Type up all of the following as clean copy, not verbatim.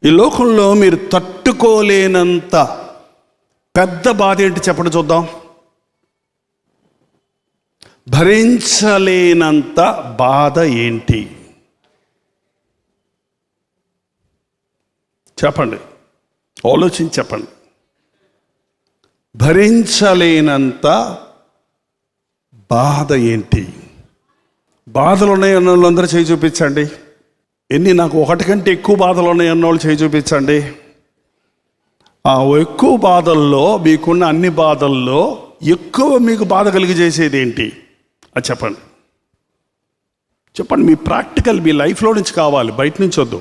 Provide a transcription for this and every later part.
ఈ లోకంలో మీరు తట్టుకోలేనంత పెద్ద బాధ ఏంటి చెప్పండి చూద్దాం. భరించలేనంత బాధ ఏంటి చెప్పండి, ఆలోచించి చెప్పండి. భరించలేనంత బాధ ఏంటి? బాధలు ఉన్నాయన్న వాళ్ళందరూ చేయి చూపించండి. ఎన్ని? నాకు ఒకటి కంటే ఎక్కువ బాధలు ఉన్నాయన్న వాళ్ళు చేయి చూపించండి. ఆ ఎక్కువ బాధల్లో, మీకున్న అన్ని బాధల్లో ఎక్కువ మీకు బాధ కలిగజేసేది ఏంటి అది చెప్పండి. చెప్పండి. మీ ప్రాక్టికల్, మీ లైఫ్లో నుంచి కావాలి, బయట నుంచి వద్దు,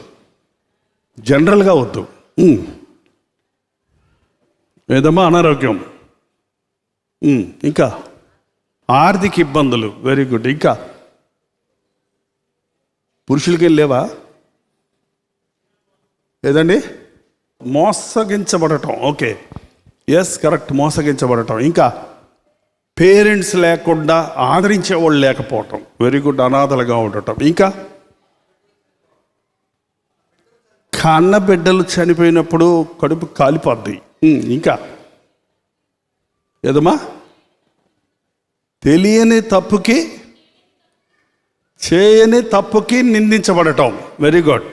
జనరల్గా వద్దు. ఏదమ్మా? అనారోగ్యం. ఇంకా ఆర్థిక ఇబ్బందులు. Very good. ఇంకా పురుషులకి లేవా? ఏదండి? మోసగించబడటం. ఓకే, ఎస్, కరెక్ట్, మోసగించబడటం. ఇంకా పేరెంట్స్ లేకుండా ఆదరించేవాళ్ళు లేకపోవటం. Very good. అనాథలుగా ఉండటం. ఇంకా కన్న బిడ్డలు చనిపోయినప్పుడు కడుపు కాలిపోద్ది. ఇంకా ఏదమ్మా? తెలియని తప్పుకి, చేయని తప్పుకి నిందించబడటం. Very good.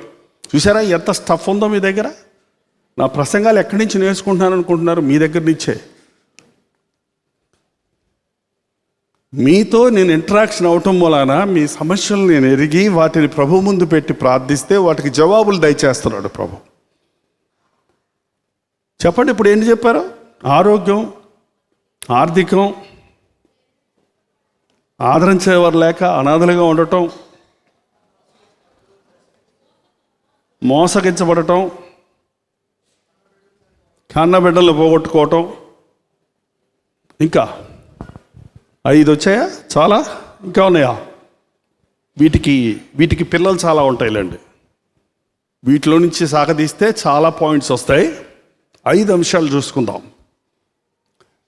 చూసారా ఎంత స్టఫ్ ఉందో మీ దగ్గర? నా ప్రసంగాలు ఎక్కడి నుంచి నేర్చుకుంటున్నాను అనుకుంటున్నారు? మీ దగ్గర నుంచే. మీతో నేను ఇంటరాక్షన్ అవటం వలన మీ సమస్యలు నేను ఎరిగి వాటిని ప్రభు ముందు పెట్టి ప్రార్థిస్తే వాటికి జవాబులు దయచేస్తున్నాడు ప్రభు. చెప్పండి. ఇప్పుడు ఏంటి చెప్పారు? ఆరోగ్యం, ఆర్థికం, ఆదరించేవారు లేక అనాథలుగా ఉండటం, మోసగించబడటం, కన్న బిడ్డలు పోగొట్టుకోవటం. ఇంకా 5 వచ్చాయా? చాలా? ఇంకా ఉన్నాయా? వీటికి పిల్లలు చాలా ఉంటాయిలేండి. వీటిలో నుంచి సాగదీస్తే చాలా పాయింట్స్ వస్తాయి. 5 అంశాలు చూసుకుందాం.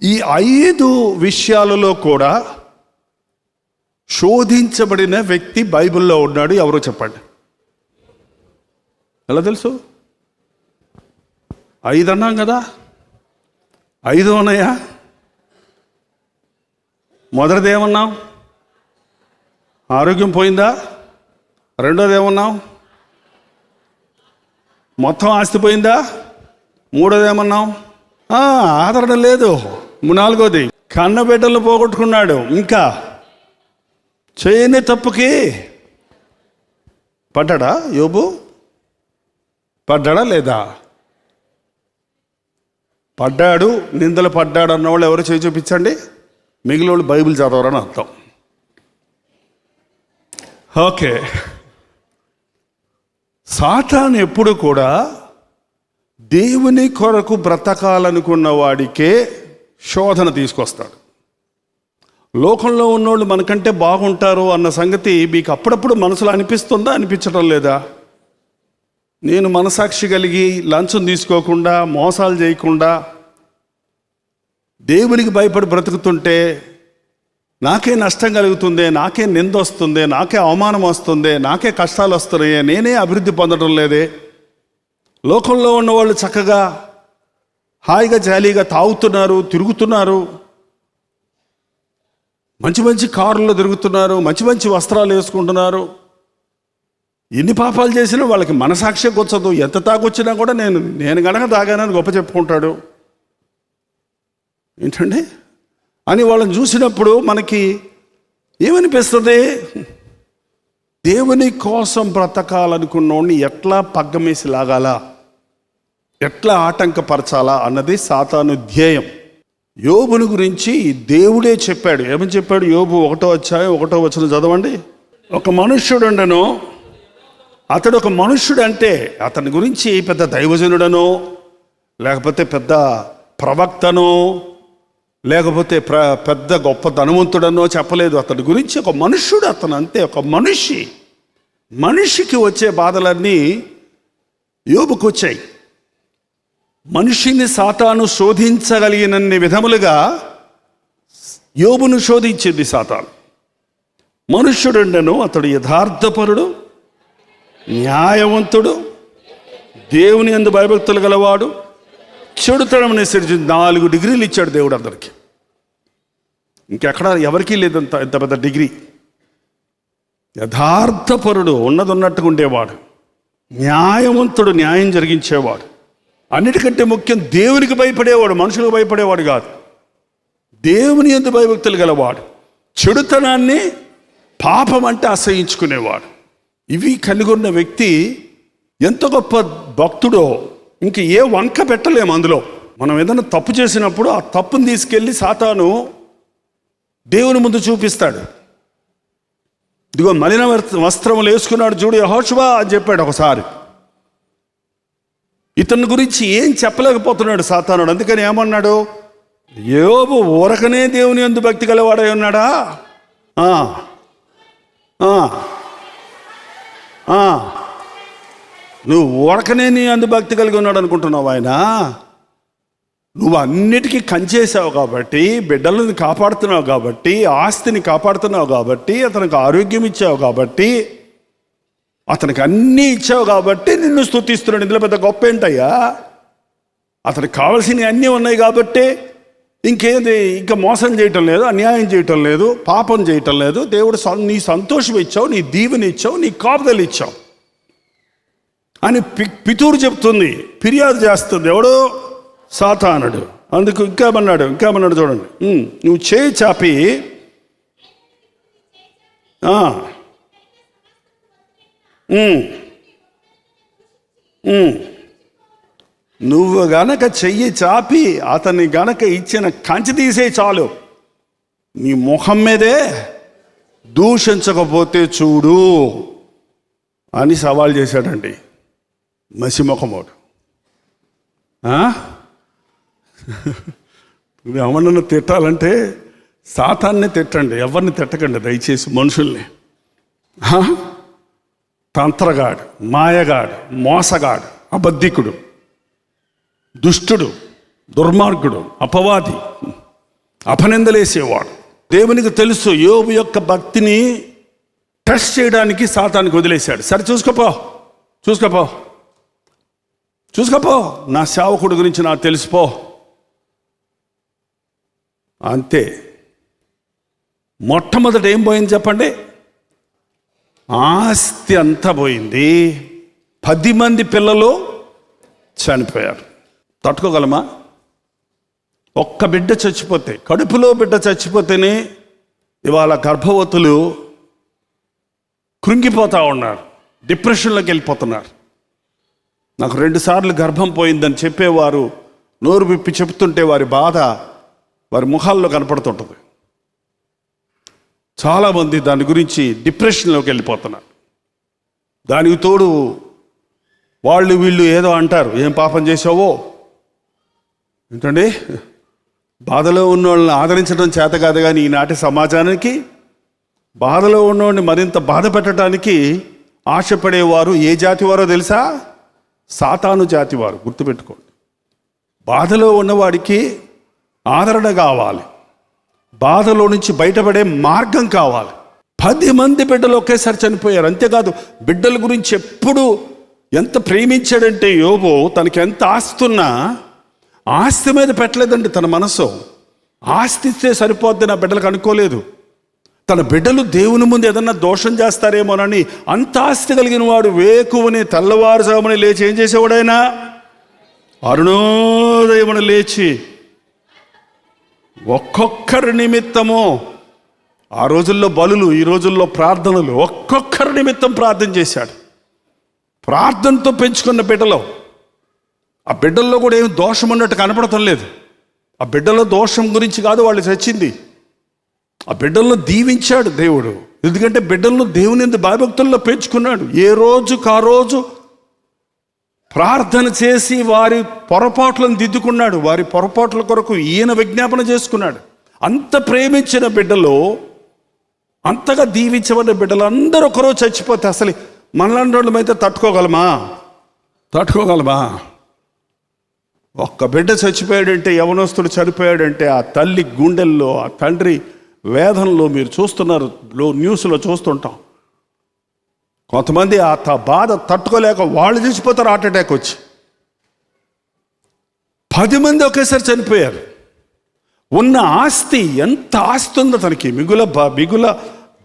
ఈ 5 విషయాలలో కూడా శోధించబడిన వ్యక్తి బైబిల్లో ఉన్నాడు. ఎవరో చెప్పండి. ఎలా తెలుసు? 5 అన్నాం కదా, 5 ఉన్నాయా? మొదటిది ఏమన్నాం? ఆరోగ్యం పోయిందా? రెండోది ఏమన్నాం? మొత్తం ఆస్తి పోయిందా? మూడోది ఏమన్నాం? ఆదరణ లేదు. నాలుగోది కన్నబిడ్డలు పోగొట్టుకున్నాడు. ఇంకా చేయని తప్పుకి పడ్డాడా యోబు? పడ్డాడా లేదా? పడ్డాడు. నిందలు పడ్డాడు అన్నవాళ్ళు ఎవరు చేయి చూపించండి. మిగిలిన వాళ్ళు బైబిల్ చదవరని అర్థం. ఓకే. సాతాను ఎప్పుడు కూడా దేవుని కొరకు బ్రతకాలనుకున్న వాడికే శోధన తీసుకొస్తాడు. లోకంలో ఉన్నోళ్ళు మనకంటే బాగుంటారు అన్న సంగతి మీకు అప్పుడప్పుడు మనసులో అనిపిస్తుందా, అనిపించడం లేదా? నేను మనసాక్షి కలిగి లంచం తీసుకోకుండా, మోసాలు చేయకుండా, దేవునికి భయపడి బ్రతుకుతుంటే నాకే నష్టం కలుగుతుంది, నాకే నింద వస్తుంది, నాకే అవమానం వస్తుంది, నాకే కష్టాలు వస్తున్నాయి, నేనే అభివృద్ధి పొందడం లేదే. లోకంలో ఉన్నవాళ్ళు చక్కగా హాయిగా జాలీగా తాగుతున్నారు, తిరుగుతున్నారు, మంచి మంచి కారుల్లో తిరుగుతున్నారు, మంచి మంచి వస్త్రాలు వేసుకుంటున్నారు. ఎన్ని పాపాలు చేసినా వాళ్ళకి మనసాక్షి కూర్చోదు. ఎంత తాగొచ్చినా కూడా నేను గనక తాగానని గొప్ప చెప్పుకుంటాడు. ఏంటండి అని వాళ్ళని చూసినప్పుడు మనకి ఏమనిపిస్తుంది? దేవుని కోసం బ్రతకాలనుకున్నోడిని ఎట్లా పగ్గమేసి లాగాలా, ఎట్లా ఆటంకపరచాలా అన్నది సాతాను ధ్యేయం. యోబుని గురించి దేవుడే చెప్పాడు. ఏమని చెప్పాడు? యోబు 1వ అధ్యాయం 1వ వచనం చదవండి. ఒక మనుష్యుడు ఉండను, అతడు ఒక మనుష్యుడు అంటే అతని గురించి పెద్ద దైవజనుడనో, లేకపోతే పెద్ద ప్రవక్తనో, లేకపోతే పెద్ద గొప్ప ధనవంతుడనో చెప్పలేదు. అతని గురించి ఒక మనుష్యుడు, అతను అంతే, ఒక మనిషికి వచ్చే బాధలన్నీ యోబుకు వచ్చాయి. మనిషిని సాతాను శోధించగలిగినన్ని విధములుగా యోబును శోధించింది సాతాను. మనుష్యుడుండెను, అతడు యథార్థపరుడు, న్యాయవంతుడు, దేవుని యందు భయభక్తులు గలవాడు చెడుతనం నిశ్చయించు. 4 డిగ్రీలు ఇచ్చాడు దేవుడు అందరికి. ఇంకెక్కడ ఎవరికీ లేదంత ఇంత పెద్ద డిగ్రీ. యథార్థపరుడు, ఉన్నట్టుగా ఉండేవాడు, న్యాయవంతుడు, న్యాయం జరిగించేవాడు, అన్నిటికంటే ముఖ్యం దేవునికి భయపడేవాడు, మనుషులకు భయపడేవాడు కాదు. దేవుని యందు భయభక్తులు గలవాడు, చెడుతనాన్ని, పాపం అంటే అసహించుకునేవాడు. ఇవి కలిగి ఉన్న వ్యక్తి ఎంత గొప్ప భక్తుడో ఇంక ఏ వంక పెట్టలేము అందులో. మనం ఏదైనా తప్పు చేసినప్పుడు ఆ తప్పుని తీసుకెళ్ళి సాతాను దేవుని ముందు చూపిస్తాడు. ఇదిగో మలిన వస్త్రములు వేసుకున్నాడు చూడు యెహోషువ అని చెప్పాడు ఒకసారి. ఇతని గురించి ఏం చెప్పలేకపోతున్నాడు సాతానుడు. అందుకని ఏమన్నాడు, యోబు ఊరకనే దేవుని యందు భక్తి గలవాడై ఉన్నాడా? నువ్వు ఊరకనే నీ అందు భక్తి కలిగి ఉన్నాడు అనుకుంటున్నావు. ఆయన నువ్వు అన్నిటికీ కంచేసావు కాబట్టి, బిడ్డలను కాపాడుతున్నావు కాబట్టి, ఆస్తిని కాపాడుతున్నావు కాబట్టి, అతనికి ఆరోగ్యం ఇచ్చావు కాబట్టి, అతనికి అన్నీ ఇచ్చావు కాబట్టి నిన్ను స్తుతిస్తున్నాడు. ఇందులో పెద్ద గొప్ప ఏంటయ్యా? అతనికి కావాల్సినవి అన్నీ ఉన్నాయి కాబట్టి ఇంకేది, ఇంకా మోసం చేయటం లేదు, అన్యాయం చేయటం లేదు, పాపం చేయటం లేదు. దేవుడు నీ సంతోషం ఇచ్చావు, నీ దీవెని ఇచ్చావు, నీ కాపుదలు ఇచ్చావు అని పితూరు చెప్తుంది, ఫిర్యాదు చేస్తుంది. ఎవడు? సాతానుడు. అందుకు ఇంకేమన్నాడు చూడండి. నువ్వు చేయి చాపి నువ్వు గనక చెయ్యి చాపి అతన్ని గనక ఇచ్చిన కంచి తీసే చాలు, నీ ముఖం మీదే దూషించకపోతే చూడు అని సవాల్ చేశాడండి మసిముఖమోడు. నువ్వు ఎవరన్నా తిట్టాలంటే సాతాన్ని తిట్టండి, ఎవరిని తిట్టకండి దయచేసి. మనుషుల్ని తంత్రగాడు, మాయగాడు, మోసగాడు, అబద్ధికుడు, దుష్టుడు, దుర్మార్గుడు, అపవాది, అపనిందలేసేవాడు. దేవునికి తెలుసు యోబు యొక్క భక్తిని టెస్ట్ చేయడానికి సాతానికి వదిలేశాడు. సరే చూసుకోపో నా సేవకుడి గురించి నాకు తెలిసిపో అంతే. మొట్టమొదట ఏం పోయింది చెప్పండి? ఆస్తి అంతా పోయింది. 10 మంది పిల్లలు చనిపోయారు. తట్టుకోగలమా? ఒక్క బిడ్డ చచ్చిపోతే, కడుపులో బిడ్డ చచ్చిపోతేనే ఇవాళ గర్భవతులు కృంగిపోతూ ఉన్నారు, డిప్రెషన్లోకి వెళ్ళిపోతున్నారు. నాకు 2 సార్లు గర్భం పోయిందని చెప్పేవారు నోరు విప్పి చెప్తుంటే వారి బాధ వారి ముఖాల్లో కనపడుతుంటుంది. చాలామంది దాని గురించి డిప్రెషన్లోకి వెళ్ళిపోతున్నారు. దానికి తోడు వీళ్ళు ఏదో అంటారు, ఏం పాపం చేసావో ఏంటండి. బాధలో ఉన్న వాళ్ళని ఆదరించడం చేత కాదు, కానీ ఈనాటి సమాజానికి బాధలో ఉన్నవాడిని మరింత బాధ పెట్టడానికి ఆశపడేవారు ఏ జాతి వారో తెలుసా? సాతాను జాతి వారు. గుర్తుపెట్టుకోండి. బాధలో ఉన్నవాడికి ఆదరణ కావాలి, బాధలో నుంచి బయటపడే మార్గం కావాలి. 10 మంది బిడ్డలు ఒకేసారి చనిపోయారు. అంతేకాదు, బిడ్డల గురించి ఎప్పుడు ఎంత ప్రేమించాడంటే యోబు, తనకి ఎంత ఆస్తున్నా ఆస్తి మీద పెట్టలేదండి తన మనసు. ఆస్తి ఇస్తే సరిపోద్ది నా బిడ్డలకు అనుకోలేదు. తన బిడ్డలు దేవుని ముందు ఏదన్నా దోషం చేస్తారేమోనని అంత ఆస్తి కలిగిన వాడు వేకువని తెల్లవారుజాముని లేచి ఏం చేసేవాడైనా? అరుణోదయమున లేచి ఒక్కొక్కరి నిమిత్తము, ఆ రోజుల్లో బలులు, ఈ రోజుల్లో ప్రార్థనలు, ఒక్కొక్కరి నిమిత్తం ప్రార్థన చేశాడు. ప్రార్థనతో పెంచుకున్న బిడ్డలో, ఆ బిడ్డల్లో కూడా ఏమి దోషం ఉన్నట్టు కనపడటం లేదు. ఆ బిడ్డల దోషం గురించి కాదు వాళ్ళు చచ్చింది. ఆ బిడ్డలను దీవించాడు దేవుడు. ఎందుకంటే బిడ్డలను దేవుని భయభక్తుల్లో పెంచుకున్నాడు. ఏ రోజుకు ఆ రోజు ప్రార్థన చేసి వారి పొరపాట్లను దిద్దుకున్నాడు. వారి పొరపాట్ల కొరకు ఈయన విజ్ఞాపన చేసుకున్నాడు. అంత ప్రేమించిన బిడ్డలు, అంతగా దీవించబడిన బిడ్డలు అందరూ ఒకరోజు చచ్చిపోతే అసలు మనలాంటి వాళ్ళమైతే తట్టుకోగలమా? ఒక్క బిడ్డ చచ్చిపోయాడంటే, యవనస్తుడు చనిపోయాడంటే ఆ తల్లి గుండెల్లో, ఆ తండ్రి వేదనలో మీరు చూస్తున్నారు, న్యూస్లో చూస్తుంటాం. కొంతమంది ఆ బాధ తట్టుకోలేక వాళ్ళు చచ్చిపోతారు హార్ట్ అటాక్ వచ్చి. 10 మంది ఒకేసారి చనిపోయారు. ఉన్న ఆస్తి, ఎంత ఆస్తి ఉందో తనకి, మిగుల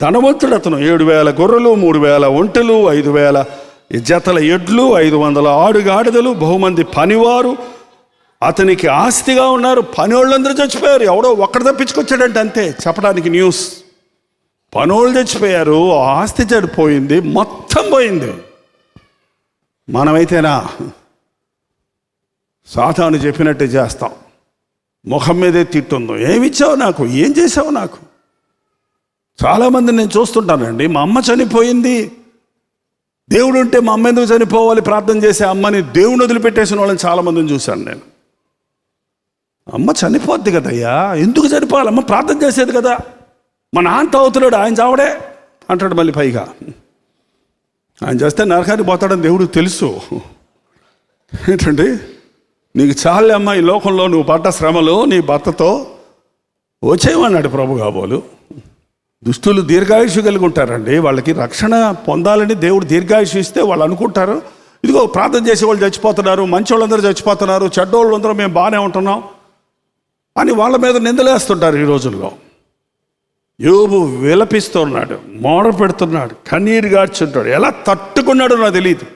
ధనవంతుడు అతను. 7,000 గొర్రెలు, 3,000 ఒంటెలు, 5,000 జతల ఎడ్లు, 500 ఆడుగాడిదలు, బహుమంది పనివారు అతనికి ఆస్తిగా ఉన్నారు. పనివాళ్ళందరూ చచ్చిపోయారు. ఎవడో ఒక్కడ తప్పించుకొచ్చాడంటే అంతే చెప్పడానికి న్యూస్. పనోళ్ళు చచ్చిపోయారు, ఆస్తి చెడిపోయింది, మొత్తం పోయింది. మనమైతేనా సాతాను చెప్పినట్టే చేస్తాం. ముఖం మీదే తిట్టుందో, ఏమిచ్చావు నాకు, ఏం చేసావు నాకు. చాలామంది నేను చూస్తుంటానండి, మా అమ్మ చనిపోయింది, దేవుడు ఉంటే మా అమ్మ ఎందుకు చనిపోవాలి, ప్రార్థన చేసే అమ్మని దేవుని వదిలిపెట్టేసిన వాళ్ళని చాలామందిని చూశాను నేను. అమ్మ చనిపోద్ది కదయ్యా, ఎందుకు చనిపోవాలి, అమ్మ ప్రార్థన చేసేది కదా, మా నాన్న తాగుతున్నాడు, ఆయన చావడే అంటాడు. మళ్ళీ పైగా ఆయన చేస్తే నరకానికి పోతాడని దేవుడికి తెలుసు. ఏంటండి, నీకు చాలే అమ్మ ఈ లోకంలో నువ్వు పడ్డ శ్రమలు, నీ భర్తతో వచ్చేయమన్నాడు ప్రభు కాబోలు. దుష్టులు దీర్ఘాయుషు కలిగి ఉంటారండి. వాళ్ళకి రక్షణ పొందాలని దేవుడు దీర్ఘాయుషు ఇస్తే వాళ్ళు అనుకుంటారు, ఇదిగో ప్రార్థన చేసే వాళ్ళు చచ్చిపోతున్నారు, మంచి వాళ్ళందరూ చచ్చిపోతున్నారు, చెడ్డోళ్ళందరూ మేము బాగానే ఉంటున్నాం అని వాళ్ళ మీద నిందలేస్తుంటారు ఈ రోజుల్లో. యోబు విలపిస్తున్నాడు, మోడ పెడుతున్నాడు, కన్నీరు గార్చుంటాడు. ఎలా తట్టుకున్నాడో నాకు తెలియదు.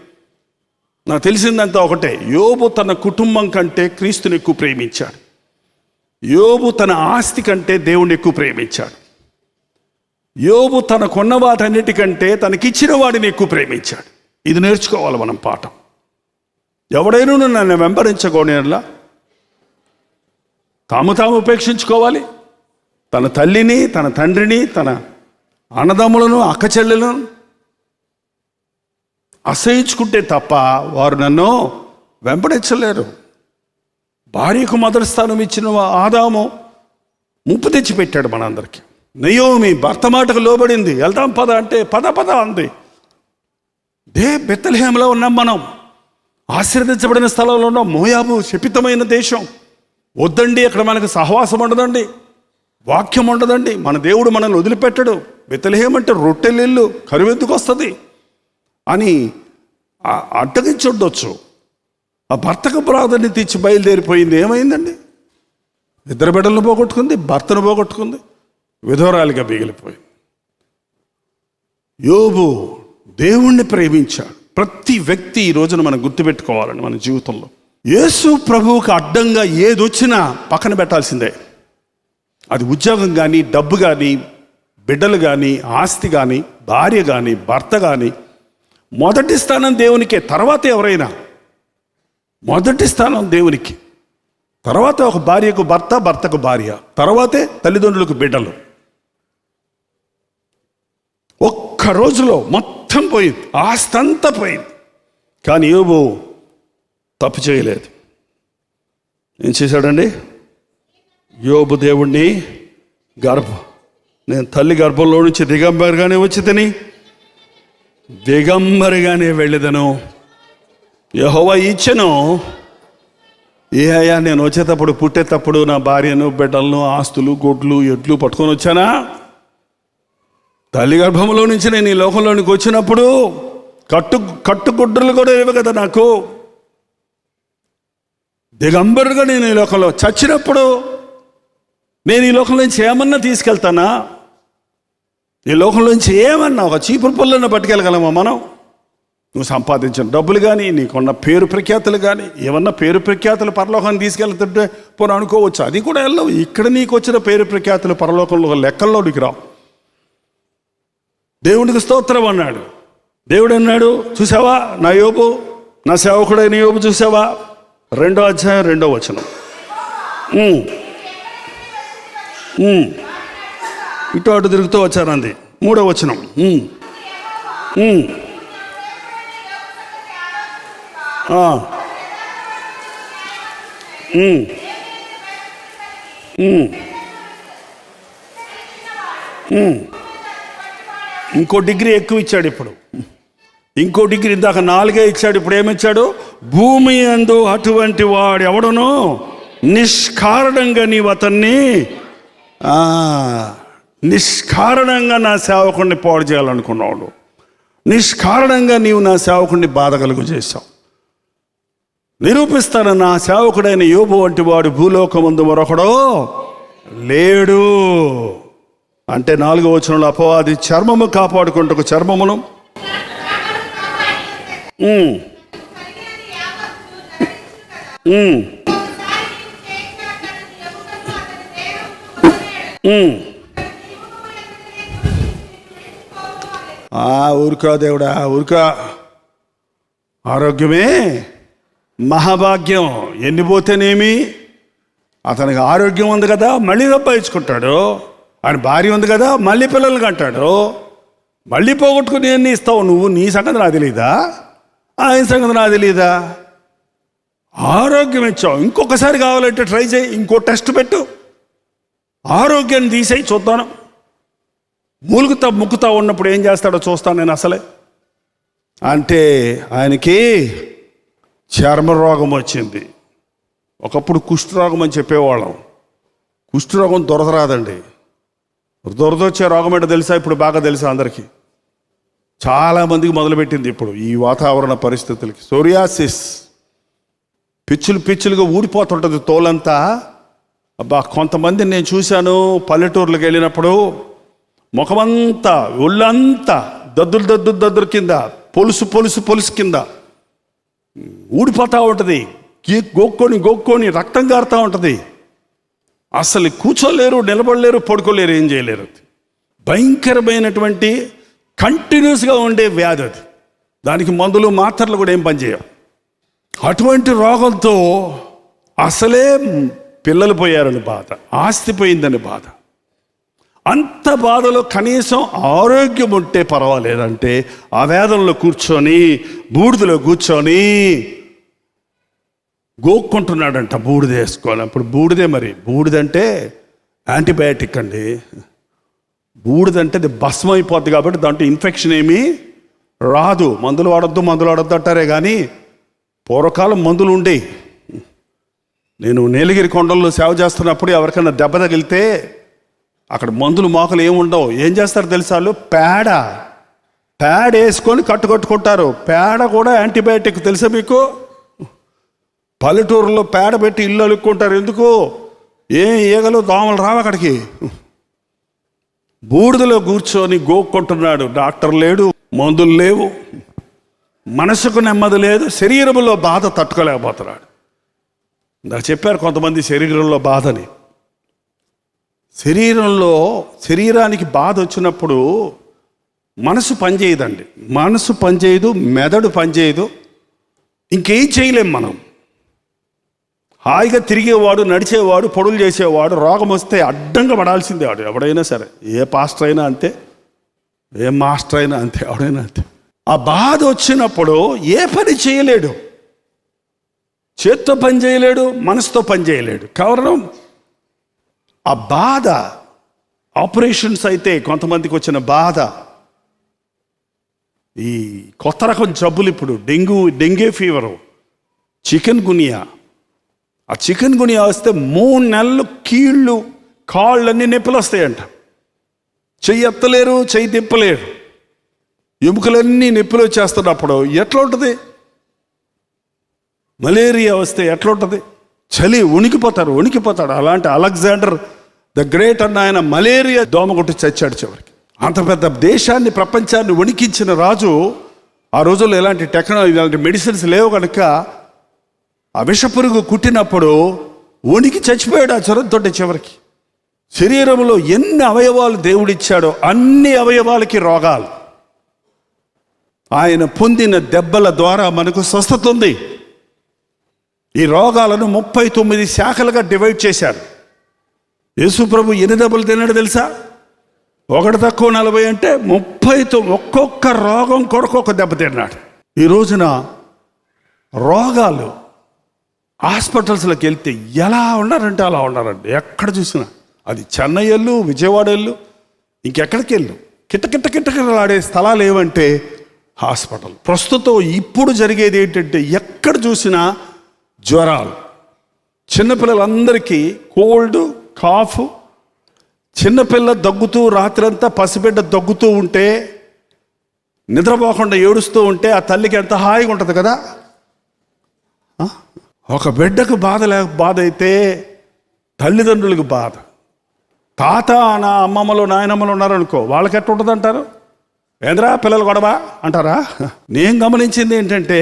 నాకు తెలిసిందంతా ఒకటే, యోబు తన కుటుంబం కంటే క్రీస్తుని ఎక్కువ ప్రేమించాడు. యోబు తన ఆస్తి కంటే దేవుణ్ణి ఎక్కువ ప్రేమించాడు. యోబు తనకున్న వాటన్నిటికంటే తనకిచ్చిన వాడిని ఎక్కువ ప్రేమించాడు. ఇది నేర్చుకోవాలి మనం పాఠం. ఎవడైనా నన్ను వెంబడించకూడలా తాము ఉపేక్షించుకోవాలి. తన తల్లిని, తన తండ్రిని, తన అన్నదమ్ములను, అక్కచెల్లెలను అసహించుకుంటే తప్ప వారు నన్ను వెంబడించలేరు. భార్యకు మొదటి స్థానం ఇచ్చిన ఆదాము ముప్పు తెచ్చిపెట్టాడు మనందరికీ. నయోమి భర్త మాటకు లోబడింది. వెళ్దాం పద అంటే పద అంది. బెత్లెహేములో ఉన్నాం మనం, ఆశీర్వదించబడిన స్థలంలో ఉన్నాం. మోయాబు శపితమైన దేశం. వద్దండి, అక్కడ మనకు సహవాసం ఉండదండి, వాక్యం ఉండదండి, మన దేవుడు మనల్ని వదిలిపెట్టడు. బెత్లెహేము అంటే రొట్టెలిల్లు, కరువెందుకు వస్తుంది అని అడ్డగించుండొచ్చు. ఆ భర్తకు ప్రాధాన్యత ఇచ్చి బయలుదేరిపోయింది. ఏమైందండి? 2 బిడ్డలను పోగొట్టుకుంది, భర్తను పోగొట్టుకుంది, విధవరాలిగా మిగిలిపోయింది. యోబు దేవుణ్ణి ప్రేమించాడు. ప్రతి వ్యక్తి ఈ రోజున మనం గుర్తుపెట్టుకోవాలని మన జీవితంలో యేసు ప్రభువుకి అడ్డంగా ఏదొచ్చినా పక్కన పెట్టాల్సిందే. అది ఉద్యోగం కానీ, డబ్బు కానీ, బిడ్డలు కానీ, ఆస్తి కానీ, భార్య కానీ, భర్త కానీ. మొదటి స్థానం దేవునికే, తర్వాత ఎవరైనా. మొదటి స్థానం దేవునికి, తర్వాత ఒక భార్యకు భర్త, భర్తకు భార్య, తర్వాతే తల్లిదండ్రులకు బిడ్డలు. ఒక్క రోజులో మొత్తం పోయింది, ఆస్తి అంతా పోయింది. కానీ యోబు తప్పు చేయలేదు. ఏం చేశాడండి? యోబు దేవుణ్ణి నేను తల్లి గర్భంలో నుంచి దిగంబరిగానే వచ్చితని, దిగంబరిగానే వెళ్ళేదను. యెహోవా ఇచ్చెను. అయ్యా, నేను వచ్చేటప్పుడు, పుట్టేటప్పుడు నా భార్యను, బిడ్డలను, ఆస్తులు, గొడ్లు, ఎడ్లు పట్టుకొని వచ్చానా? తల్లి గర్భంలో నుంచి నేను ఈ లోకంలోనికి వచ్చినప్పుడు కట్టుగుడ్డలు కూడా లేవు కదా నాకు. దిగంబరుగా నేను ఈ లోకంలో చచ్చినప్పుడు నేను ఈ లోకంలోంచి ఏమన్నా తీసుకెళ్తానా? ఈ లోకంలోంచి ఏమన్నా ఒక చీపురు పుల్లన్న పట్టుకెళ్ళగలమా మనం? నువ్వు సంపాదించిన డబ్బులు కానీ, నీకున్న పేరు ప్రఖ్యాతులు కానీ, ఏమన్నా పేరు ప్రఖ్యాతులు పరలోకాన్ని తీసుకెళ్తుంటే పోనీ అనుకోవచ్చు, అది కూడా వెళ్ళవు. ఇక్కడ నీకు వచ్చిన పేరు ప్రఖ్యాతులు పరలోకంలో లెక్కల్లోనికి రావు. దేవునికి స్తోత్రం అన్నాడు. దేవుడు అన్నాడు, చూసావా నా యోబు, నా సేవకుడైన యోబు చూసావా? 2వ అధ్యాయం 2వ వచనం. ఇటు అటు తిరుగుతూ వచ్చానంది. 3వ వచనం. ఇంకో డిగ్రీ ఎక్కువ ఇచ్చాడు ఇప్పుడు. ఇంకో డిగ్రీ, ఇందాక 4 ఇచ్చాడు, ఇప్పుడు ఏమిచ్చాడు? భూమి యందు అటువంటి వాడు ఎవడనో నిష్కారణంగా నీవు అతన్ని నిష్కారణంగా నా సేవకుడిని పాడు చేయాలనుకున్నాడు. నిష్కారణంగా నీవు నా సేవకుడిని బాధ కలుగు చేశావు. నిరూపిస్తాను, నా సేవకుడైన యోబు వంటి వాడు భూలోకమందు మరొకడో లేడు. అంటే 4వ వచనంలో అపవాది చర్మము కాపాడుకుంటకు చర్మమును ఊరుకా దేవుడా ఊరుకా. ఆరోగ్యమే మహాభాగ్యం. ఎన్ని పోతేనేమి, అతనికి ఆరోగ్యం ఉంది కదా మళ్ళీ సంపాదించుకుంటాడు. ఆయన భార్య ఉంది కదా మళ్ళీ పిల్లలు కంటాడు. మళ్ళీ పోగొట్టుకుని ఎన్ని ఇస్తావు నువ్వు? నీ సంగతి నాకు తెలీదా? ఆయన సంగతి నాకు తెలీదా? ఆరోగ్యం ఇచ్చావు, ఇంకొకసారి కావాలంటే ట్రై చేయి, ఇంకో టెస్ట్ పెట్టు, ఆరోగ్యాన్ని తీసేయి చూద్దాను. ముక్కుతా ఉన్నప్పుడు ఏం చేస్తాడో చూస్తాను నేను అసలే. అంటే ఆయనకి చర్మరోగం వచ్చింది. ఒకప్పుడు కుష్ఠరోగం అని చెప్పేవాళ్ళం. కుష్ఠరోగం దొరదరాదండి. దొరదొచ్చే రోగం ఏంటో తెలుసా? ఇప్పుడు బాగా తెలుసా అందరికీ, చాలామందికి మొదలుపెట్టింది ఇప్పుడు ఈ వాతావరణ పరిస్థితులకి. సోరియాసిస్, పిచ్చులుగా ఊడిపోతుంటుంది తోలంతా. అబ్బా, కొంతమందిని నేను చూశాను పల్లెటూర్లకు వెళ్ళినప్పుడు, ముఖమంతా ఒళ్ళంతా దద్దురు కింద, పొలుసు కింద ఊడిపోతూ ఉంటుంది. గోక్కొని రక్తం కారుతూ ఉంటుంది. అసలు కూర్చోలేరు, నిలబడలేరు, పడుకోలేరు, ఏం చేయలేరు. భయంకరమైనటువంటి కంటిన్యూస్గా ఉండే వ్యాధి అది. దానికి మందులు మాత్రలు కూడా ఏం పనిచేయవు. అటువంటి రోగంతో అసలే పిల్లలు పోయారని బాధ, ఆస్తి పోయిందని బాధ. అంత బాధలో కనీసం ఆరోగ్యం ఉంటే పర్వాలేదంటే ఆ వేదనలో కూర్చొని, బూడిదలో కూర్చొని గోక్కుంటున్నాడంట బూడిద వేసుకోవాలి. అప్పుడు బూడిదే, మరి బూడిదంటే యాంటీబయాటిక్ అండి. బూడిదంటే అది భస్మం అయిపోద్ది కాబట్టి దాంట్లో ఇన్ఫెక్షన్ ఏమీ రాదు. మందులు వాడొద్దు అంటారే కానీ పూర్వకాలం మందులు ఉండే. నేను నీలగిరి కొండల్లో సేవ చేస్తున్నప్పుడు ఎవరికైనా దెబ్బ తగిలితే అక్కడ మందులు మోకలు ఏముండవు. ఏం చేస్తారు తెలుసా? వాళ్ళు పేడ వేసుకొని కట్టుకుంటారు. పేడ కూడా యాంటీబయాటిక్ తెలుసా మీకు? పల్లెటూరులో పేడ పెట్టి ఇల్లు అలుక్కుంటారు. ఎందుకు? ఏం ఈగలు దోమలు రావు అక్కడికి. బూడిదలో కూర్చొని గోక్కుంటున్నాడు. డాక్టర్ లేడు, మందులు లేవు, మనసుకు నెమ్మది లేదు, శరీరంలో బాధ తట్టుకోలేకపోతున్నాడు. నాకు చెప్పారు కొంతమంది శరీరంలో బాధని. శరీరానికి బాధ వచ్చినప్పుడు మనసు పనిచేయదండి. మనసు పనిచేయదు, మెదడు పనిచేయదు, ఇంకేం చేయలేం మనం. హాయిగా తిరిగేవాడు, నడిచేవాడు, పొడులు చేసేవాడు రోగం వస్తే అడ్డంగా పడాల్సిందే వాడు. ఎవడైనా సరే, ఏ పాస్టర్ అయినా అంతే, ఏ మాస్టర్ అయినా అంతే, ఎవడైనా అంతే. ఆ బాధ వచ్చినప్పుడు ఏ పని చేయలేడు. చేత్తో పని చేయలేడు, మనసుతో పని చేయలేడు. కారణం ఆ బాధ. ఆపరేషన్స్ అయితే కొంతమందికి వచ్చిన బాధ, ఈ కొత్త రకం జబ్బులు ఇప్పుడు డెంగ్యూ ఫీవరు, చికెన్ గునియా. ఆ చికెన్ గునియా వస్తే 3 నెలలు కీళ్ళు కాళ్ళన్నీ నొప్పులు వస్తాయంట. చెయ్యి ఎత్తలేరు, చెయ్యి తిప్పలేరు, ఎముకలన్నీ నొప్పులు వచ్చేస్తున్నప్పుడు ఎట్లా ఉంటుంది? మలేరియా వస్తే ఎట్లా ఉంటుంది? చలి వణికిపోతాడు. అలాంటి అలెగ్జాండర్ ద గ్రేట్ అన్న ఆయన మలేరియా దోమ కొట్టి చచ్చాడు చివరికి. అంత పెద్ద దేశాన్ని, ప్రపంచాన్ని వణికించిన రాజు. ఆ రోజుల్లో ఎలాంటి టెక్నాలజీ, ఇలాంటి మెడిసిన్స్ లేవు కనుక ఆ విషపురుగు కుట్టినప్పుడు వణికి చచ్చిపోయాడు ఆ జ్వరంతో. చివరికి శరీరంలో ఎన్ని అవయవాలు దేవుడిచ్చాడో అన్ని అవయవాలకి రోగాలు. ఆయన పొందిన దెబ్బల ద్వారా మనకు స్వస్థత ఉంది. ఈ రోగాలను 39 శాఖలుగా డివైడ్ చేశారు. యేసు ప్రభు ఎన్ని దెబ్బలు తిన్నాడు తెలుసా? 1 తక్కువ 40 అంటే 39. ఒక్కొక్క రోగం కొరకు ఒక దెబ్బ తిన్నాడు. ఈ రోజున రోగాలు హాస్పిటల్స్లోకి వెళ్తే ఎలా ఉన్నారంటే అలా ఉన్నారండి. ఎక్కడ చూసినా అది చెన్నై వెళ్ళు, విజయవాడ వెళ్ళు, ఇంకెక్కడికి వెళ్ళు, కిట్టకిట్టలాడే స్థలాలు ఏవంటే హాస్పిటల్. ప్రస్తుతం ఇప్పుడు జరిగేది ఏంటంటే ఎక్కడ చూసినా జ్వరాలు. చిన్నపిల్లలందరికీ కోల్డ్, కాఫ్. చిన్నపిల్ల దగ్గుతూ రాత్రంతా, పసిబిడ్డ దగ్గుతూ ఉంటే, నిద్రపోకుండా ఏడుస్తూ ఉంటే ఆ తల్లికి ఎంత హాయిగా ఉంటుంది కదా. ఒక బిడ్డకు బాధ అయితే తల్లిదండ్రులకు బాధ. తాత అమ్మమ్మలు నాయనమ్మలు ఉన్నారనుకో, వాళ్ళకి ఎట్లా ఉంటుంది అంటారు? ఏంద్రా పిల్లలు గొడవ అంటారా? నేను గమనించింది ఏంటంటే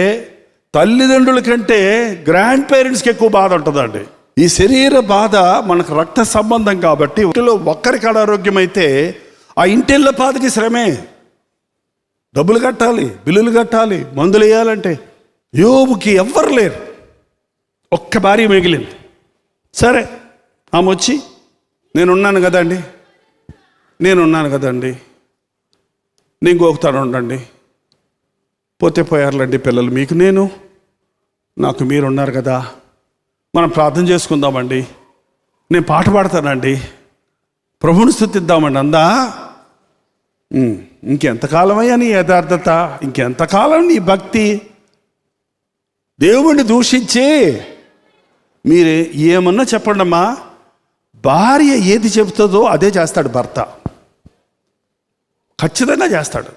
తల్లిదండ్రుల కంటే గ్రాండ్ పేరెంట్స్కి ఎక్కువ బాధ ఉంటుందండి. ఈ శరీర బాధ మనకు రక్త సంబంధం కాబట్టి, ఇంటిలో ఒక్కరికి అనారోగ్యం అయితే ఆ ఇంటిళ్ళ బాధకి శ్రమే. డబ్బులు కట్టాలి, బిల్లులు కట్టాలి, మందులు వేయాలంటే. యోబుకి ఎవ్వరు లేరు, ఒక్క భార్య మిగిలింది. సరే, ఆమె వచ్చి నేనున్నాను కదండి నేను గోకుతాను ఉండండి, పోతే పోయారులండి పిల్లలు, మీకు నాకు మీరు ఉన్నారు కదా, మనం ప్రార్థన చేసుకుందామండి, నేను పాట పాడతానండి, ప్రభువుని స్తుతిద్దామండి అందా. ఇంకెంతకాలమయ్యా నీ యథార్థత, ఇంకెంతకాలం నీ భక్తి? దేవుణ్ణి దూషించి మీరు ఏమన్నా చెప్పండి అమ్మా, భార్య ఏది చెబుతుందో అదే చేస్తాడు భర్త, ఖచ్చితంగా చేస్తాడు.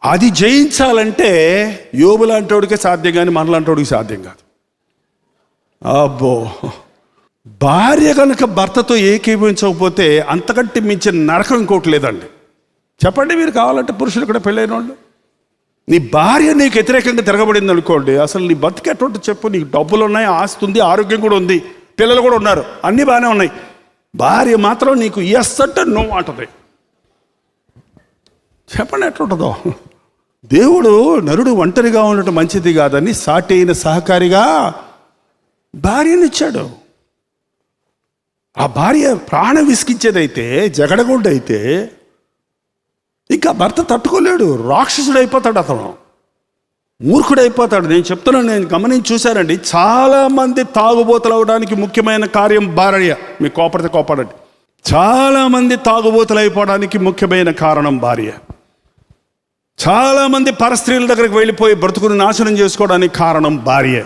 అది జయించాలంటే యోబు లాంటోడికే సాధ్యం, కానీ మనలాంటోడికి సాధ్యం కాదు. అబ్బో, భార్య కనుక భర్తతో ఏకీభవించకపోతే అంతకంటే మించిన నరకం ఇంకోటి లేదండి. చెప్పండి మీరు, కావాలంటే పురుషులు కూడా పెళ్ళైన వాళ్ళు, నీ భార్య నీకు వ్యతిరేకంగా తిరగబడింది అనుకోండి, అసలు నీ బతికేటువంటి చెప్పు. నీకు డబ్బులు ఉన్నాయి, ఆస్తి ఉంది, ఆరోగ్యం కూడా ఉంది, పిల్లలు కూడా ఉన్నారు, అన్నీ బాగానే ఉన్నాయి. భార్య మాత్రం నీకు ఎస్ అంటే నో అంటది. చెప్పండి ఎట్లుంటుందో. దేవుడు నరుడు ఒంటరిగా ఉండటం మంచిది కాదని సాటి అయిన సహకారిగా భార్యనిచ్చాడు. ఆ భార్య ప్రాణం విసిగించేదైతే, జగడగొడ్డైతే ఇంకా భర్త తట్టుకోలేడు, రాక్షసుడు అయిపోతాడు, అతను మూర్ఖుడు అయిపోతాడు. నేను చెప్తున్నాను, నేను గమనించి చూశానండి, చాలామంది తాగుబోతులు అవడానికి ముఖ్యమైన కార్యం భార్య. మీకు కోపడండి, చాలామంది తాగుబోతులు అయిపోవడానికి ముఖ్యమైన కారణం భార్య. చాలామంది పరస్త్రీల దగ్గరికి వెళ్ళిపోయి బ్రతుకుని నాశనం చేసుకోవడానికి కారణం భార్య.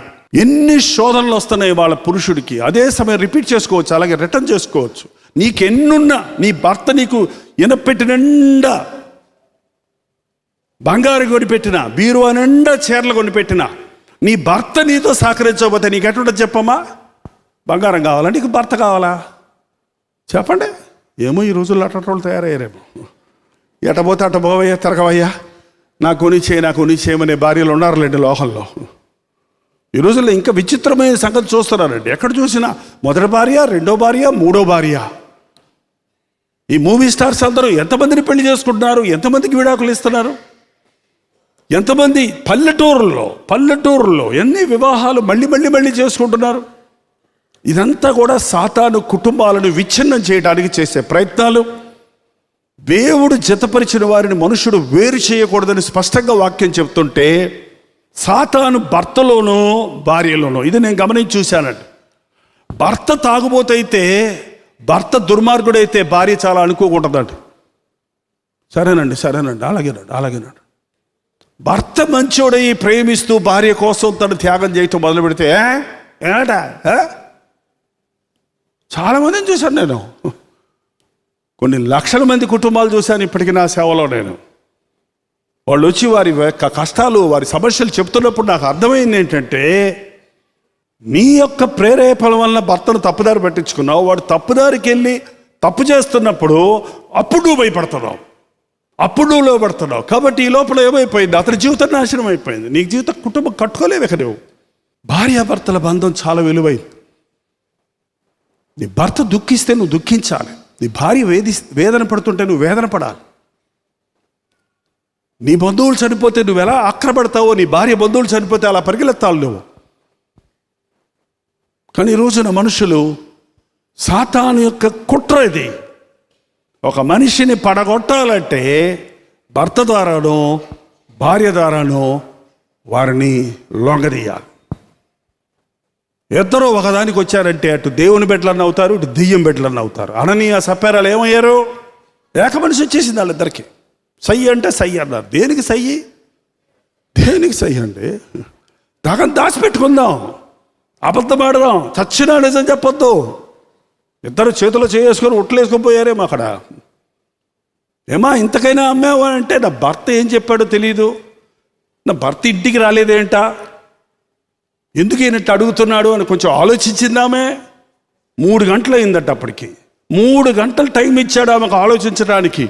ఎన్ని శోధనలు వస్తున్నాయి వాళ్ళ పురుషుడికి, అదే సమయం రిపీట్ చేసుకోవచ్చు, అలాగే రిటర్న్ చేసుకోవచ్చు. నీకెన్నున్నా, నీ భర్త నీకు ఇనపెట్టి నిండా బంగారు కొనిపెట్టినా, బీరువా నిండా చీరలు కొనిపెట్టినా, నీ భర్త నీతో సహకరించకపోతే నీకు ఎట్లుంటుంది చెప్పమ్మా? బంగారం కావాలా, నీకు భర్త కావాలా? చెప్పండి. ఏమో ఈ రోజుల్లో అట్టోళ్ళు తయారయ్యారేమో. ఎటపోతే అట్ట పోవయ్యా, తిరగవయ్యా, నాకు కొనిచ్చేయమనే భార్యలు ఉన్నారులేండి లోకంలో. ఈ రోజుల్లో ఇంకా విచిత్రమైన సంగతి చూస్తున్నారండి. ఎక్కడ చూసినా మొదటి భార్య, రెండో భార్య, మూడో భార్య. ఈ మూవీ స్టార్స్ అందరూ ఎంతమందిని పెళ్లి చేసుకుంటున్నారు, ఎంతమందికి విడాకులు ఇస్తున్నారు, ఎంతమంది పల్లెటూరుల్లో ఎన్ని వివాహాలు మళ్ళీ చేసుకుంటున్నారు. ఇదంతా కూడా సాతాను కుటుంబాలను విచ్ఛిన్నం చేయడానికి చేసే ప్రయత్నాలు. దేవుడు జతపరిచిన వారిని మనుషుడు వేరు చేయకూడదని స్పష్టంగా వాక్యం చెప్తుంటే, సాతాను భర్తలోనూ భార్యలోనూ, ఇది నేను గమనించి చూశానండి. భర్త తాగుబోతైతే, భర్త దుర్మార్గుడైతే భార్య చాలా అనుకోకూడదండి. సరేనండి అలాగేనండి. భర్త మంచోడై ప్రేమిస్తూ భార్య కోసం తను త్యాగం చేయటం మొదలు పెడితే ఏటా చాలామందిని చూశాను నేను. కొన్ని లక్షల మంది కుటుంబాలు చూశాను ఇప్పటికీ నా సేవలో నేను. వాళ్ళు వచ్చి వారి కష్టాలు, వారి సమస్యలు చెప్తున్నప్పుడు నాకు అర్థమైంది ఏంటంటే, నీ యొక్క ప్రేరేపణ వలన భర్తను తప్పుదారి పట్టించుకున్నావు. వాడు తప్పుదారికి వెళ్ళి తప్పు చేస్తున్నప్పుడు అప్పుడు నువ్వు భయపడుతున్నావు, అప్పుడు నువ్వు లోపడుతున్నావు. కాబట్టి ఈ లోపల ఏమైపోయింది, అతని జీవితం నాశనం అయిపోయింది. నీకు జీవితం కుటుంబం కట్టుకోలేవు ఇక నువ్వు. భార్యాభర్తల బంధం చాలా విలువైంది. నీ భర్త దుఃఖిస్తే నువ్వు దుఃఖించాలి, నీ భార్య వేదన పడుతుంటే నువ్వు వేదన పడాలి. నీ బంధువులు చనిపోతే నువ్వు ఎలా ఆక్రపడతావో, నీ భార్య బంధువులు చనిపోతే అలా పరిగెత్తాలి నువ్వు. కానీ ఈ రోజున మనుషులు, సాతాను యొక్క కుట్ర ఇది. ఒక మనిషిని పడగొట్టాలంటే భర్త ద్వారానో భార్య ద్వారానో వారిని లొంగదీయాలి. ఇద్దరు ఒకదానికి వచ్చారంటే అటు దేవుని బిడ్డలన్న అవుతారు, ఇటు దెయ్యం బిడ్డలన్న అవుతారు. అననీయ సప్పారాలు ఏమయ్యారు? ఏక మనిషి వచ్చేసింది వాళ్ళిద్దరికి. సై అంటే సై అన్నారు. దేనికి సై అండి? దాగం దాచిపెట్టుకుందాం, అబద్ధం ఆడదాం, చచ్చినా నిజం చెప్పొద్దు. ఇద్దరు చేతిలో చేసుకొని ఒట్లేసుకొని పోయారేమో అక్కడ. ఏమా ఇంతకైనా అమ్మావా అంటే, నా భర్త ఏం చెప్పాడో తెలీదు, నా భర్త ఇంటికి రాలేదేంటా, ఎందుకు ఈయనట్టు అడుగుతున్నాడు అని కొంచెం ఆలోచించిందామే. 3 గంటలు అయిందట. అప్పటికి 3 గంటలు టైం ఇచ్చాడు ఆమెకు ఆలోచించడానికి.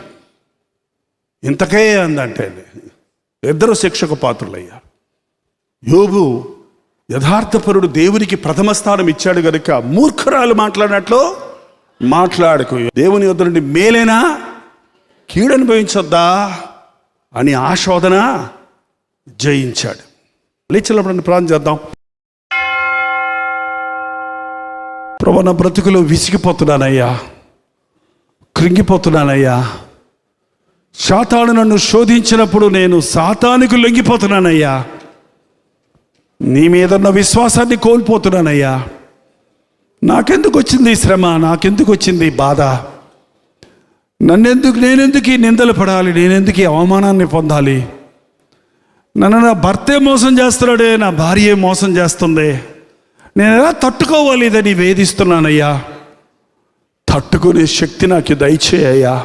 ఇంతకే అందంటే ఇద్దరు శిక్షకు పాత్రులయ్యారు. యోబు యథార్థపరుడు, దేవునికి ప్రథమ స్థానం ఇచ్చాడు గనుక మూర్ఖురాలు మాట్లాడినట్లు మాట్లాడకు, దేవుని యొద్ద నుండి మేలేనా కీడు అనుభవించొద్దా అని ఆ శోధన జయించాడు. లేచినప్పుడు ప్రార్థన చేద్దాం. ప్రభువా, నా బ్రతుకులో విసిగిపోతున్నానయ్యా, కృంగిపోతున్నానయ్యా. సాతాను నన్ను శోధించినప్పుడు నేను సాతానుకు లొంగిపోతున్నానయ్యా. నీ మీద ఉన్న విశ్వాసాన్ని కోల్పోతున్నానయ్యా. నాకెందుకు వచ్చింది శ్రమ, నాకెందుకు వచ్చింది బాధ, నేనెందుకు ఈ నిందలు పడాలి, నేనెందుకు ఈ అవమానాన్ని పొందాలి? నన్ను నా భర్తే మోసం చేస్తున్నాడే, నా భార్యే మోసం చేస్తుంది, నేను ఎలా తట్టుకోవాలి ఇదని వేధిస్తున్నానయ్యా. తట్టుకునే శక్తి నాకు దయచేయ్యా.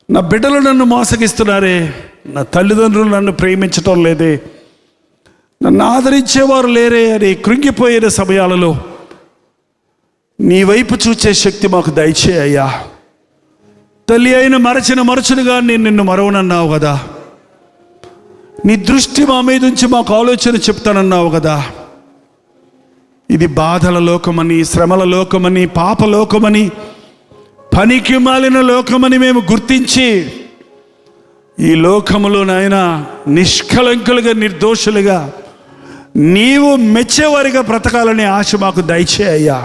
నా బిడ్డలు నన్ను మోసగిస్తున్నారే, నా తల్లిదండ్రులు నన్ను ప్రేమించటం లేదే, నన్ను ఆదరించేవారు లేరే అని కృంగిపోయిన సమయాలలో నీ వైపు చూచే శక్తి మాకు దయచేయ్యా. తల్లి అయిన మరచునుగా నేను నిన్ను మరవనన్నావు కదా, నీ దృష్టి మా మీద ఉంచి మాకు ఆలోచన చెప్తానన్నావు కదా. ఇది బాధల లోకమని, శ్రమల లోకమని, పాప లోకమని, పనికి మాలిన లోకమని మేము గుర్తించి ఈ లోకములో నాయన నిష్కలంకులుగా, నిర్దోషులుగా, నీవు మెచ్చేవారిగా బ్రతకాలనే ఆశ మాకు దయచేయ్యా.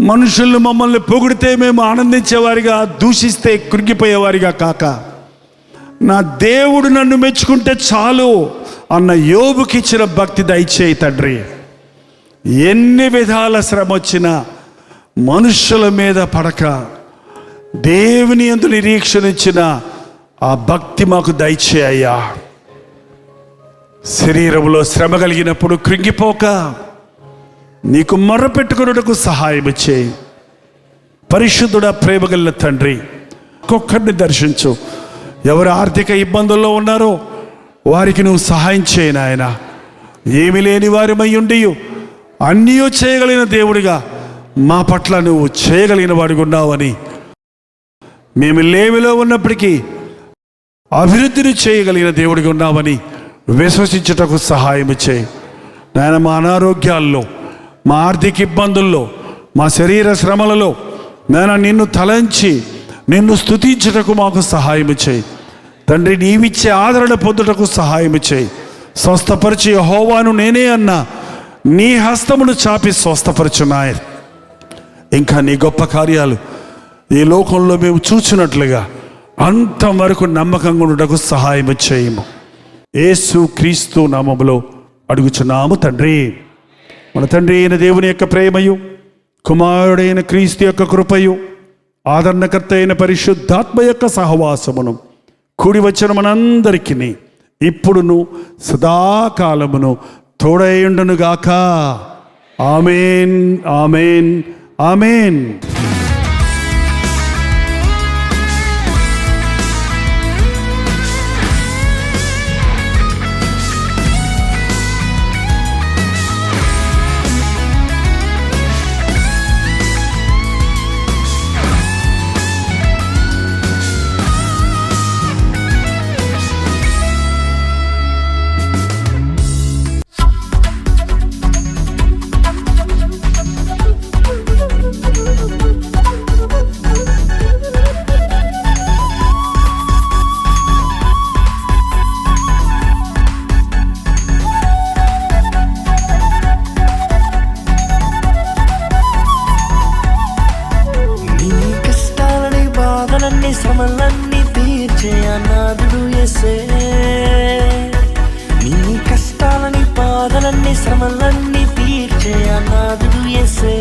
మనుషులు మమ్మల్ని పొగిడితే మేము ఆనందించేవారిగా, దూషిస్తే కృంగిపోయేవారిగా కాక, నా దేవుడు నన్ను మెచ్చుకుంటే చాలు అన్న యోబుకి ఇచ్చిన భక్తి దయచేయి తండ్రి. ఎన్ని విధాల శ్రమ వచ్చినా మనుషుల మీద పడక దేవుని యందు నిరీక్షణ ఇచ్చిన ఆ భక్తి మాకు దయచేయ్యా. శరీరంలో శ్రమ కలిగినప్పుడు కృంగిపోక నీకు మొర్ర పెట్టుకున్నటకు సహాయం చేయి. పరిశుద్ధుడా, ప్రేమగల తండ్రి, ఒక్కొక్కరిని దర్శించు. ఎవరు ఆర్థిక ఇబ్బందుల్లో ఉన్నారో వారికి నువ్వు సహాయం చేయి నాయన. ఏమి లేని వారిమై ఉండి అన్నీ చేయగలిగిన దేవుడిగా మా పట్ల నువ్వు చేయగలిగిన వాడిగా ఉన్నావని, మేము లేమిలో ఉన్నప్పటికీ అభివృద్ధిని చేయగలిగిన దేవుడిగా ఉన్నావని విశ్వసించుటకు సహాయం చేయి నాయన. మా అనారోగ్యాల్లో, మా ఆర్థిక ఇబ్బందుల్లో, మా శరీర శ్రమలలో నాయన నిన్ను తలంచి నిన్ను స్తుతించుటకు మాకు సహాయం చేయి తండ్రి. నీవిచ్చే ఆదరణ పొందుటకు సహాయం చేయి. స్వస్థపరిచి యెహోవాను నేనే అన్న నీ హస్తమును చాపి స్వస్థపరచున్నాయ. ఇంకా నీ గొప్ప కార్యాలు ఈ లోకంలో మేము చూచినట్లుగా అంతవరకు నమ్మకంగా ఉండటకు సహాయం చేయము. యేసు క్రీస్తు నామములో అడుగుచున్నాము తండ్రి. మన తండ్రి అయిన దేవుని యొక్క ప్రేమయు, కుమారుడైన క్రీస్తు యొక్క కృపయు, ఆదరణకర్త అయిన పరిశుద్ధాత్మ యొక్క సహవాసమును కూడి వచ్చిన మనందరికీ ఇప్పుడును సదాకాలమును తోడైయుండునుగాక. ఆమేన్, ఆమేన్, ఆమేన్. శ్రమలన్నీ తీర్చే అనాథుడు యేసే. నీ కష్టాలని బాధలన్నీ శ్రమలన్నీ తీర్చే అనాథుడు యేసే.